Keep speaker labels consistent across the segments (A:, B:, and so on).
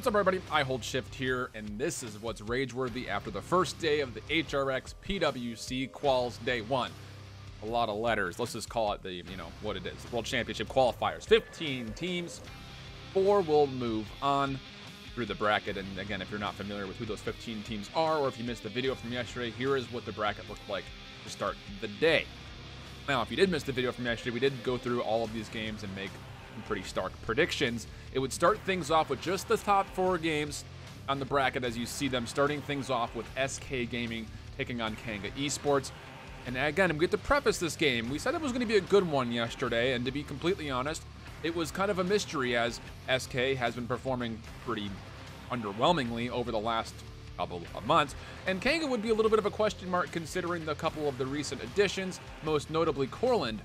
A: What's up, everybody? IHOLDSHIFT here, and this is what's rage-worthy after the first day of the HRX PWC Quals Day 1. A lot of letters. Let's just call it the, what it is. World Championship qualifiers. 15 teams. 4 will move on through the bracket. And again, if you're not familiar with who those 15 teams are, or if you missed the video from yesterday, here is what the bracket looked like to start the day. Now, if you did miss the video from yesterday, we did go through all of these games and make some pretty stark predictions. It would start things off with just the top 4 games on the bracket as you see them, starting things off with SK Gaming taking on Kanga Esports. And again, I'm going to preface this game. We said it was going to be a good one yesterday, and to be completely honest, it was kind of a mystery as SK has been performing pretty underwhelmingly over the last couple of months, and Kanga would be a little bit of a question mark considering the couple of the recent additions, most notably Corland,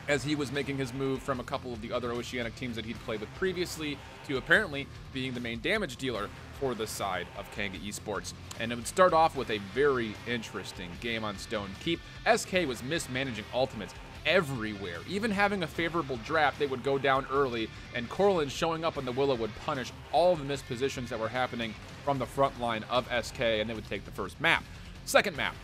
A: as he was making his move from a couple of the other Oceanic teams that he'd played with previously to apparently being the main damage dealer for the side of Kanga Esports. And it would start off with a very interesting game on Stone Keep. SK was mismanaging ultimates everywhere. Even having a favorable draft, they would go down early, and Corland showing up on the Willow would punish all the missed positions that were happening from the front line of SK, and they would take the first map. Second map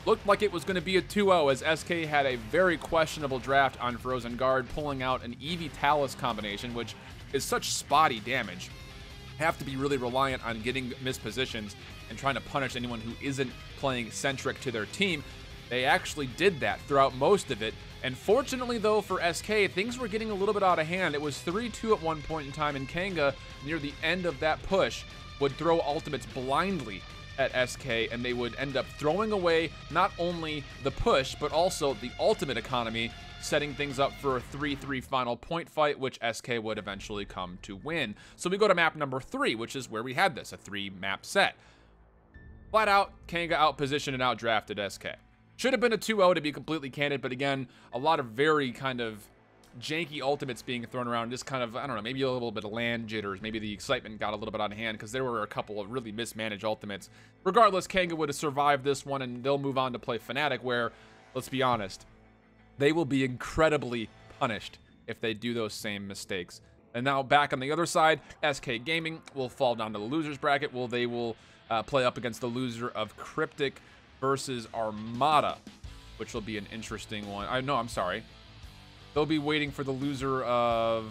A: looked like it was going to be a 2-0 as SK had a very questionable draft on Frozen Guard, pulling out an Eevee Talus combination, which is such spotty damage. Have to be really reliant on getting missed positions and trying to punish anyone who isn't playing centric to their team. They actually did that throughout most of it, and fortunately though for SK, things were getting a little bit out of hand. It was 3-2 at one point in time, and Kanga, near the end of that push, would throw ultimates blindly at SK, and they would end up throwing away not only the push, but also the ultimate economy, setting things up for a 3-3 final point fight, which SK would eventually come to win. So we go to map number 3, which is where we had this, a 3-map set. Flat out, Kanga outpositioned and outdrafted SK. Should have been a 2-0 to be completely candid, but again, a lot of very kind of janky ultimates being thrown around, just kind of, I don't know, maybe a little bit of land jitters, maybe the excitement got a little bit out of hand because there were a couple of really mismanaged ultimates. Regardless, Kanga would have survived this one, and they'll move on to play Fnatic, where, let's be honest, they will be incredibly punished if they do those same mistakes. And now back on the other side, SK Gaming will fall down to the losers bracket. They will play up against the loser of Cryptic versus Armada, which will be an interesting one. I'm sorry. They'll be waiting for the loser of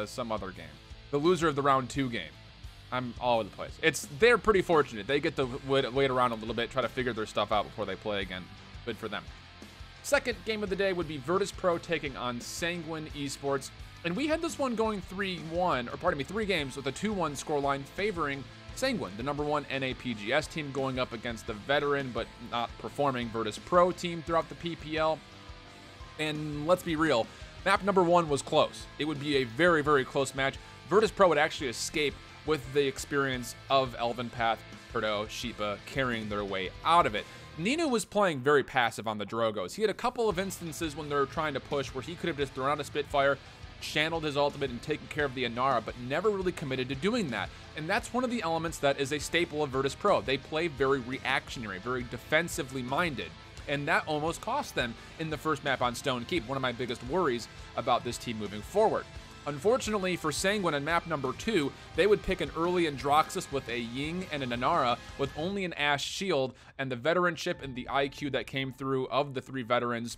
A: some other game. The loser of the round 2 game. I'm all over the place. They're pretty fortunate. They get to wait around a little bit, try to figure their stuff out before they play again. Good for them. Second game of the day would be Virtus Pro taking on Sanguine Esports. And we had this one going 3-1, or pardon me, 3 games with a 2-1 scoreline favoring Sanguine, the #1 NAPGS team, going up against the veteran but not performing Virtus Pro team throughout the PPL. And let's be real, map number 1 was close. It would be a very, very close match. Virtus Pro would actually escape with the experience of Elven Path, Perdo, Sheepa carrying their way out of it. Nino was playing very passive on the Drogos. He had a couple of instances when they were trying to push where he could have just thrown out a Spitfire, channeled his ultimate, and taken care of the Inara, but never really committed to doing that. And that's one of the elements that is a staple of Virtus Pro. They play very reactionary, very defensively minded. And that almost cost them in the first map on Stone Keep, one of my biggest worries about this team moving forward. Unfortunately for Sanguine on map number 2, they would pick an early Androxus with a Ying and an Inara with only an Ashe shield, and the veteranship and the IQ that came through of the 3 veterans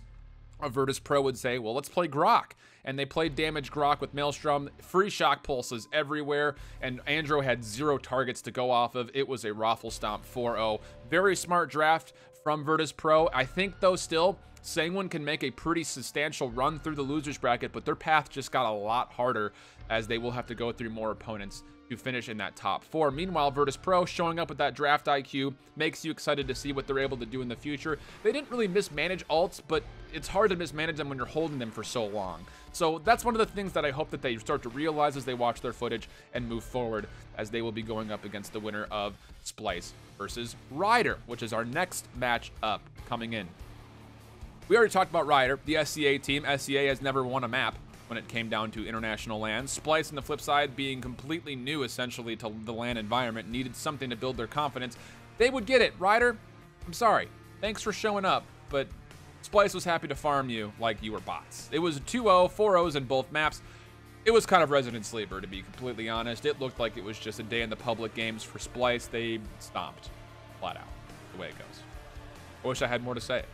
A: of Virtus Pro would say, well, let's play Grok. And they played damage Grok with Maelstrom, free shock pulses everywhere, and Andro had 0 targets to go off of. It was a Raffle Stomp 4-0. Very smart draft from Virtus Pro. I think, though, still, Sanguine can make a pretty substantial run through the losers bracket, but their path just got a lot harder as they will have to go through more opponents to finish in that top 4. Meanwhile, Virtus Pro showing up with that draft IQ makes you excited to see what they're able to do in the future. They didn't really mismanage ults, but it's hard to mismanage them when you're holding them for so long. So that's one of the things that I hope that they start to realize as they watch their footage and move forward, as they will be going up against the winner of Splice versus Ryder, which is our next match up coming in. We already talked about Ryder, the SCA team. SCA has never won a map when it came down to international lands. Splice, on the flip side, being completely new essentially to the LAN environment, needed something to build their confidence. They would get it. Ryder, I'm sorry. Thanks for showing up, but Splice was happy to farm you like you were bots. It was 2-0, 4-0s in both maps. It was kind of resident sleeper, to be completely honest. It looked like it was just a day in the public games for Splice. They stomped flat out the way it goes. I wish I had more to say,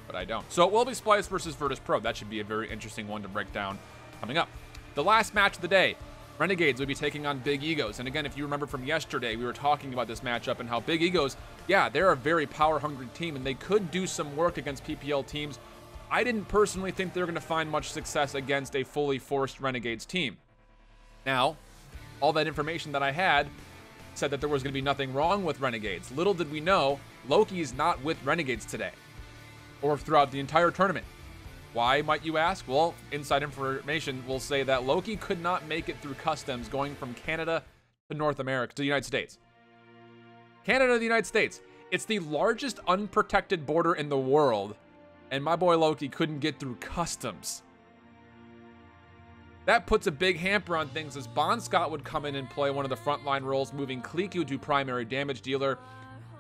A: but I don't. So it will be Splice versus Virtus Pro. That should be a very interesting one to break down coming up. The last match of the day, Renegades will be taking on Big Egos. And again, if you remember from yesterday, we were talking about this matchup and how Big Egos, yeah, they're a very power-hungry team, and they could do some work against PPL teams. I didn't personally think they were going to find much success against a fully forced Renegades team. Now, all that information that I had said that there was going to be nothing wrong with Renegades. Little did we know, Loki's not with Renegades today, or throughout the entire tournament. Why, might you ask? Well, inside information will say that Loki could not make it through customs going from Canada to North America, to the United States. Canada to the United States. It's the largest unprotected border in the world, and my boy Loki couldn't get through customs. That puts a big hamper on things, as Bon Scott would come in and play one of the frontline roles, moving Kliku to primary damage dealer,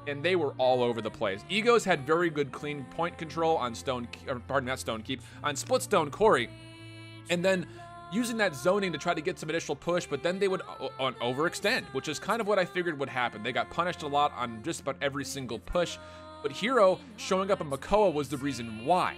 A: and they were all over the place. Egos had very good clean point control on on Split Stone Corey, and then using that zoning to try to get some initial push, but then they would overextend, which is kind of what I figured would happen. They got punished a lot on just about every single push, but Hero showing up in Makoa was the reason why.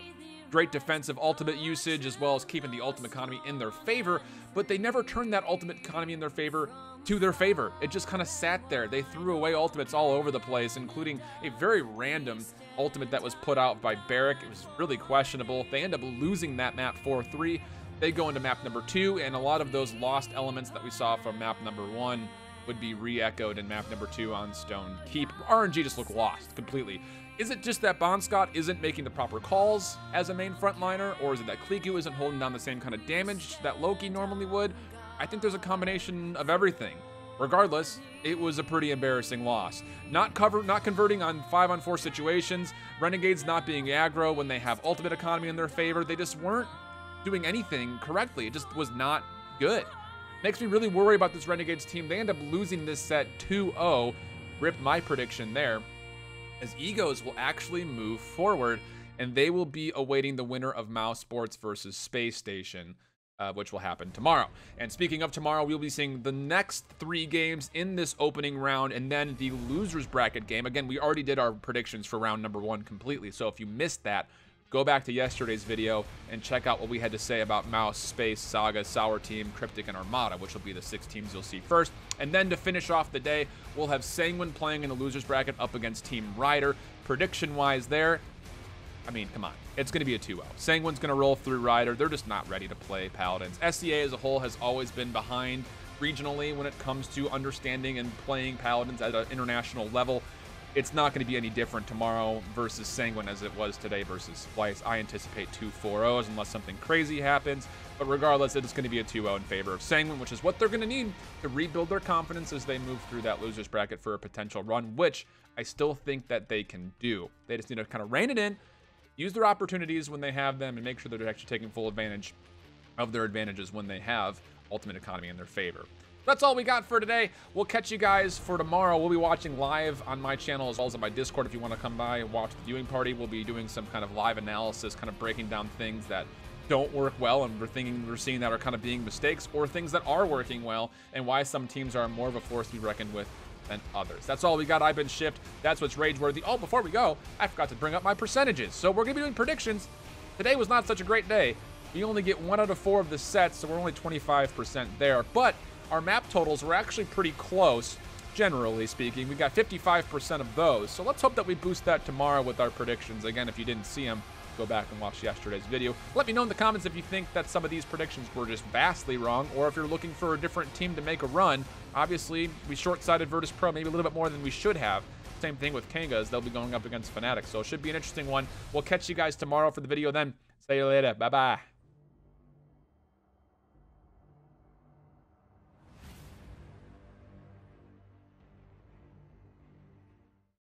A: Great defensive ultimate usage, as well as keeping the ultimate economy in their favor, but they never turned that ultimate economy in their favor to their favor. It just kind of sat there. They threw away ultimates all over the place, including a very random ultimate that was put out by Barrick. It was really questionable. They end up losing that map 4-3. They go into map number 2, and a lot of those lost elements that we saw from map number 1 would be re-echoed in map number 2 on Stone Keep. RNG just looked lost completely. Is it just that Bon Scott isn't making the proper calls as a main frontliner, or is it that Kliku isn't holding down the same kind of damage that Loki normally would? I think there's a combination of everything. Regardless, it was a pretty embarrassing loss. Not converting on 5-on-4 situations, Renegades not being aggro when they have ultimate economy in their favor. They just weren't doing anything correctly. It just was not good. Makes me really worry about this Renegades team. They end up losing this set 2-0. Ripped my prediction there, as Egos will actually move forward, and they will be awaiting the winner of Mouse Sports versus Space Station, which will happen tomorrow. And speaking of tomorrow, we'll be seeing the next 3 games in this opening round, and then the losers bracket game. Again, we already did our predictions for round number 1 completely, so if you missed that, go back to yesterday's video and check out what we had to say about Mouse, Space, Saga, Sour Team, Cryptic, and Armada, which will be the 6 teams you'll see first. And then to finish off the day, we'll have Sanguine playing in the losers bracket up against Team Ryder. Prediction-wise there, I mean, come on. It's going to be a 2-0. Sanguine's going to roll through Ryder. They're just not ready to play Paladins. SCA as a whole has always been behind regionally when it comes to understanding and playing Paladins at an international level. It's not going to be any different tomorrow versus Sanguine as it was today versus Splice. I anticipate 2 4-0s unless something crazy happens. But regardless, it is going to be a 2-0 in favor of Sanguine, which is what they're going to need to rebuild their confidence as they move through that losers bracket for a potential run, which I still think that they can do. They just need to kind of rein it in, use their opportunities when they have them, and make sure that they're actually taking full advantage of their advantages when they have ultimate economy in their favor. That's all we got for today. We'll catch you guys for tomorrow. We'll be watching live on my channel as well as on my Discord if you want to come by and watch the viewing party. We'll be doing some kind of live analysis, kind of breaking down things that don't work well and we're seeing that are kind of being mistakes, or things that are working well and why some teams are more of a force to be reckoned with than others. That's all we got. I've been Shift. That's what's rage-worthy. Oh, before we go, I forgot to bring up my percentages. So we're going to be doing predictions. Today was not such a great day. We only get 1 out of 4 of the sets, so we're only 25% there. But our map totals were actually pretty close, generally speaking. We got 55% of those. So let's hope that we boost that tomorrow with our predictions. Again, if you didn't see them, go back and watch yesterday's video. Let me know in the comments if you think that some of these predictions were just vastly wrong, or if you're looking for a different team to make a run. Obviously, we short-sighted Virtus Pro maybe a little bit more than we should have. Same thing with Kanga, as they'll be going up against Fnatic. So it should be an interesting one. We'll catch you guys tomorrow for the video then. See you later. Bye-bye.